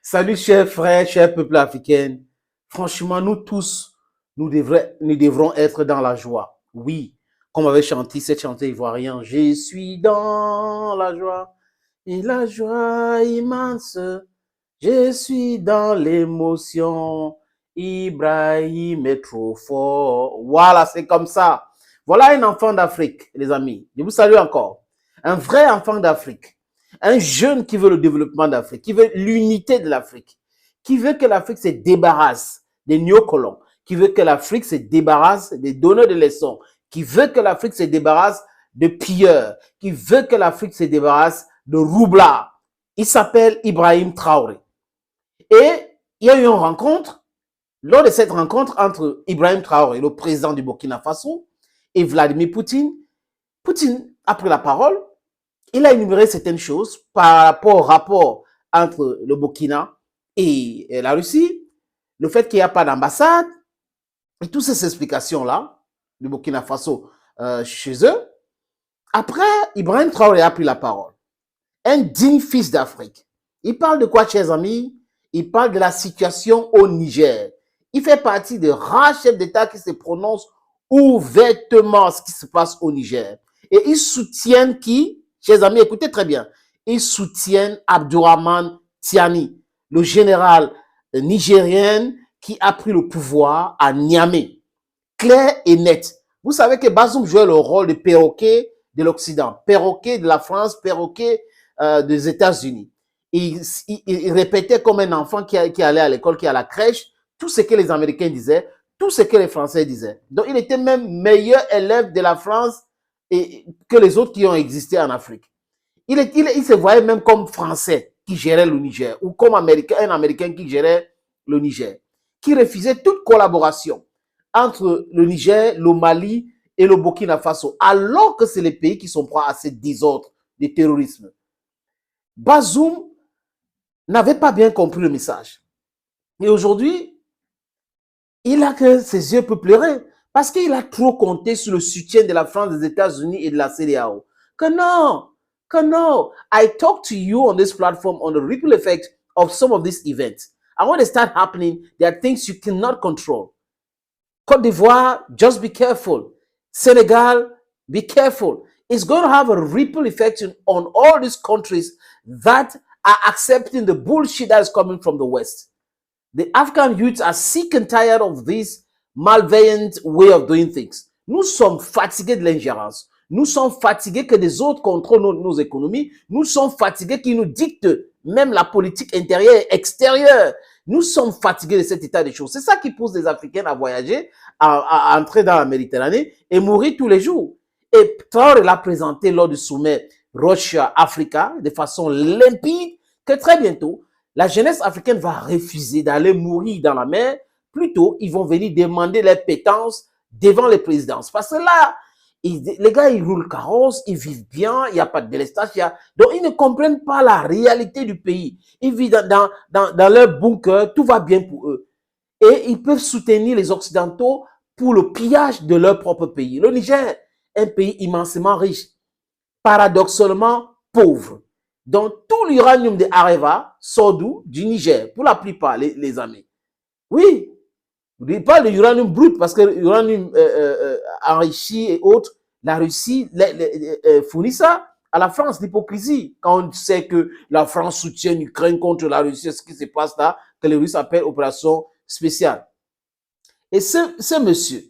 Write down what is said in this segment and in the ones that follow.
Salut chers frères, chers peuples africains. Franchement, nous tous, nous devrons être dans la joie. Oui, comme avait chanté cette chanteuse ivoirienne, je suis dans la joie et la joie immense. Je suis dans l'émotion. Ibrahim est trop fort. Voilà, c'est comme ça. Voilà un enfant d'Afrique, les amis. Je vous salue encore. Un vrai enfant d'Afrique. Un jeune qui veut le développement d'Afrique, qui veut l'unité de l'Afrique, qui veut que l'Afrique se débarrasse des néocolons, qui veut que l'Afrique se débarrasse des donneurs de leçons, qui veut que l'Afrique se débarrasse de pilleurs, qui veut que l'Afrique se débarrasse de roublards. Il s'appelle Ibrahim Traoré. Et il y a eu une rencontre. Lors de cette rencontre entre Ibrahim Traoré, le président du Burkina Faso, et Vladimir Poutine, Poutine a pris la parole. Il a énuméré certaines choses par rapport au rapport entre le Burkina et la Russie, le fait qu'il n'y a pas d'ambassade, et toutes ces explications-là du Burkina Faso chez eux. Après, Ibrahim Traoré a pris la parole. Un digne fils d'Afrique. Il parle de quoi, chers amis? Il parle de la situation au Niger. Il fait partie des rares chefs d'État qui se prononcent ouvertement ce qui se passe au Niger. Et ils soutiennent qui? Chers amis, écoutez très bien. Ils soutiennent Abdourahmane Tiani, le général nigérien qui a pris le pouvoir à Niamey. Clair et net. Vous savez que Bazoum jouait le rôle de perroquet de l'Occident, perroquet de la France, perroquet des États-Unis. Il répétait comme un enfant qui allait à l'école, qui est à la crèche, tout ce que les Américains disaient, tout ce que les Français disaient. Donc, il était même meilleur élève de la France que les autres qui ont existé en Afrique. Il se voyait même comme Français qui gérait le Niger, ou comme un Américain qui gérait le Niger, qui refusait toute collaboration entre le Niger, le Mali et le Burkina Faso, alors que c'est les pays qui sont proies à ce désordre de terrorisme. Bazoum n'avait pas bien compris le message. Et aujourd'hui, il a que ses yeux peuvent pleurer parce qu'il a trop compté sur le soutien de la France, des États-Unis et de la CEDEAO. Que non. I talk to you on this platform on the ripple effect of some of these events. And when they start happening, there are things you cannot control. Côte d'Ivoire, just be careful. Senegal, be careful. It's going to have a ripple effect on all these countries that are accepting the bullshit that is coming from the West. The African youths are sick and tired of this malveillant way of doing things. Nous sommes fatigués de l'ingérence. Nous sommes fatigués que des autres contrôlent nos économies. Nous sommes fatigués qu'ils nous dictent même la politique intérieure et extérieure. Nous sommes fatigués de cet état des choses. C'est ça qui pousse les Africains à voyager, à entrer dans la Méditerranée et mourir tous les jours. Et Traoré l'a présenté lors du sommet Roche-Africa de façon limpide que très bientôt, la jeunesse africaine va refuser d'aller mourir dans la mer. Plutôt, ils vont venir demander leur pétence devant les présidences. Parce que là, les gars, ils roulent carrosse, ils vivent bien, il n'y a pas de délestage. Donc, ils ne comprennent pas la réalité du pays. Ils vivent dans leur bunker, tout va bien pour eux. Et ils peuvent soutenir les Occidentaux pour le pillage de leur propre pays. Le Niger, un pays immensément riche, paradoxalement pauvre. Donc, tout l'uranium de Areva sort d'où? Du Niger, pour la plupart, les amis. Oui, je parle de l'uranium brut, parce que l'uranium enrichi et autres, la Russie fournit ça à la France, l'hypocrisie. Quand on sait que la France soutient l'Ukraine contre la Russie, ce qui se passe là, que les Russes appellent opération spéciale. Et ce monsieur,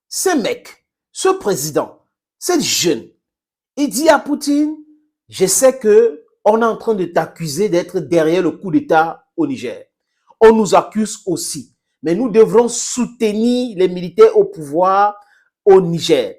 ce mec, ce président, cette jeune, il dit à Poutine, je sais que on est en train de t'accuser d'être derrière le coup d'État au Niger. On nous accuse aussi. Mais nous devrons soutenir les militaires au pouvoir au Niger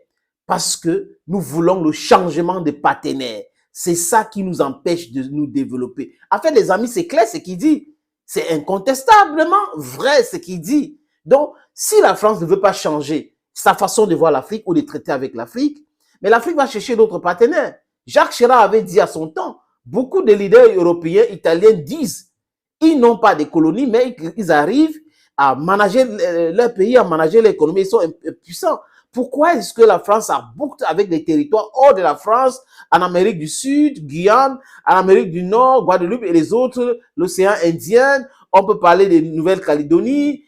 parce que nous voulons le changement de partenaires. C'est ça qui nous empêche de nous développer. En fait, les amis, c'est clair ce qu'il dit. C'est incontestablement vrai ce qu'il dit. Donc, si la France ne veut pas changer sa façon de voir l'Afrique ou de traiter avec l'Afrique, mais l'Afrique va chercher d'autres partenaires. Jacques Chirac avait dit à son temps, beaucoup de leaders européens, italiens disent, ils n'ont pas de colonies, mais ils arrivent à manager leur pays, à manager l'économie, ils sont puissants. Pourquoi est-ce que la France a bouclé avec des territoires hors de la France, en Amérique du Sud, Guyane, en Amérique du Nord, Guadeloupe et les autres, l'océan Indien, on peut parler de Nouvelle-Calédonie,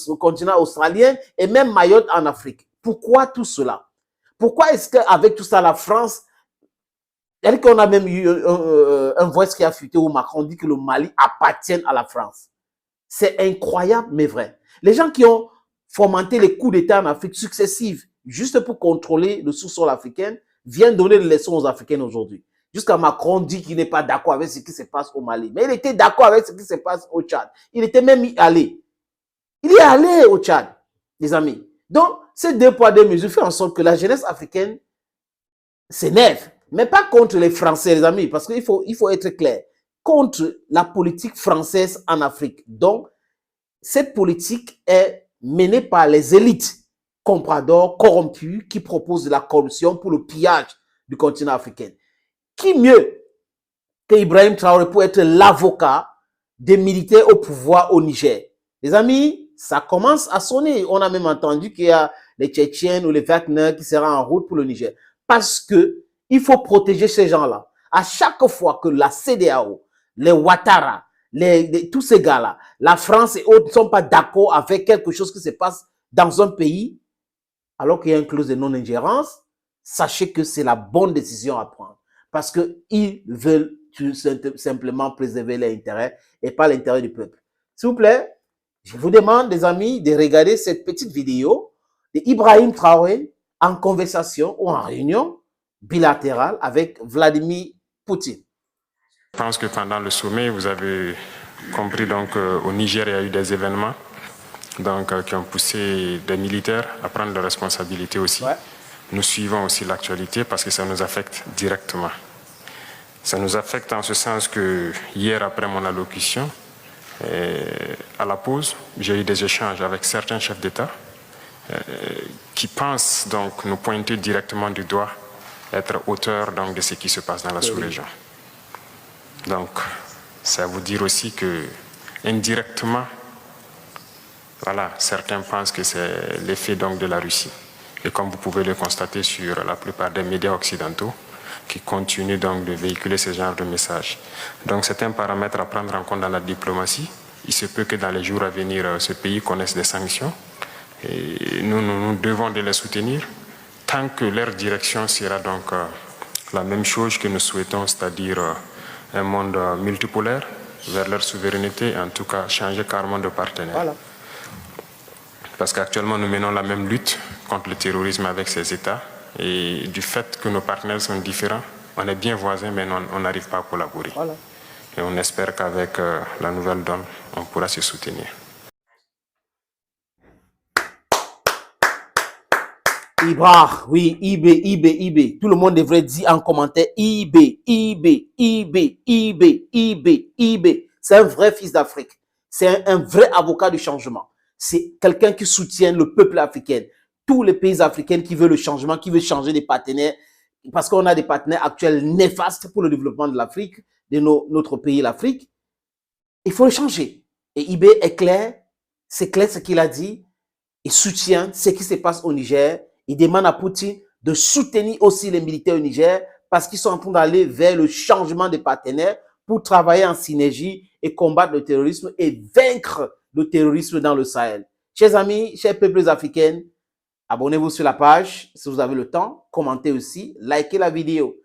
au continent australien et même Mayotte en Afrique. Pourquoi tout cela? Pourquoi est-ce qu'avec tout ça, la France, c'est-à-dire qu'on a même eu un voice qui a fuité où Macron dit que le Mali appartient à la France. C'est incroyable, mais vrai. Les gens qui ont fomenté les coups d'État en Afrique successifs, juste pour contrôler le sous-sol africain, viennent donner des leçons aux Africains aujourd'hui. Jusqu'à Macron dit qu'il n'est pas d'accord avec ce qui se passe au Mali. Mais il était d'accord avec ce qui se passe au Tchad. Il était même allé. Il est allé au Tchad, les amis. Donc, ces deux poids, deux mesures font en sorte que la jeunesse africaine s'énerve. Mais pas contre les Français, les amis, parce qu'il faut être clair. Contre la politique française en Afrique. Donc, cette politique est menée par les élites compradors corrompus qui proposent de la corruption pour le pillage du continent africain. Qui mieux que Ibrahim Traoré pour être l'avocat des militaires au pouvoir au Niger? Les amis, ça commence à sonner. On a même entendu qu'il y a les Tchétchènes ou les Wagner qui seront en route pour le Niger. Parce que il faut protéger ces gens-là. À chaque fois que la CEDEAO, les Ouattara, tous ces gars-là, la France et autres ne sont pas d'accord avec quelque chose qui se passe dans un pays, alors qu'il y a une clause de non-ingérence, sachez que c'est la bonne décision à prendre. Parce qu'ils veulent tout simplement préserver leur intérêt et pas l'intérêt du peuple. S'il vous plaît, je vous demande, les amis, de regarder cette petite vidéo d'Ibrahim Traoré en conversation ou en réunion bilatérale avec Vladimir Poutine. Je pense que pendant le sommet, vous avez compris donc au Niger, il y a eu des événements donc, qui ont poussé des militaires à prendre leurs responsabilités aussi. Ouais. Nous suivons aussi l'actualité parce que ça nous affecte directement. Ça nous affecte en ce sens que hier, après mon allocution, à la pause, j'ai eu des échanges avec certains chefs d'État qui pensent donc nous pointer directement du doigt, être auteurs donc, de ce qui se passe dans la sous-région. Donc, ça veut dire aussi que, indirectement, voilà, certains pensent que c'est l'effet donc de la Russie. Et comme vous pouvez le constater sur la plupart des médias occidentaux, qui continuent donc de véhiculer ce genre de messages. Donc, c'est un paramètre à prendre en compte dans la diplomatie. Il se peut que dans les jours à venir, ce pays connaisse des sanctions. Et nous devons de les soutenir tant que leur direction sera donc la même chose que nous souhaitons, c'est-à-dire un monde multipolaire vers leur souveraineté, en tout cas changer carrément de partenaire. Voilà. Parce qu'actuellement nous menons la même lutte contre le terrorisme avec ces États et du fait que nos partenaires sont différents, on est bien voisins mais on n'arrive pas à collaborer. Voilà. Et on espère qu'avec la nouvelle donne, on pourra se soutenir. Ibra, oui, IB. Tout le monde devrait dire en commentaire IB. C'est un vrai fils d'Afrique. C'est un vrai avocat du changement. C'est quelqu'un qui soutient le peuple africain. Tous les pays africains qui veulent le changement, qui veulent changer des partenaires, parce qu'on a des partenaires actuels néfastes pour le développement de l'Afrique, de notre pays, l'Afrique. Il faut le changer. Et IB est clair, c'est clair ce qu'il a dit. Il soutient ce qui se passe au Niger. Il demande à Poutine de soutenir aussi les militaires au Niger parce qu'ils sont en train d'aller vers le changement des partenaires pour travailler en synergie et combattre le terrorisme et vaincre le terrorisme dans le Sahel. Chers amis, chers peuples africains, abonnez-vous sur la page si vous avez le temps. Commentez aussi, likez la vidéo.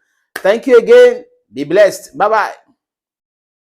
Thank you again. Be blessed. Bye bye.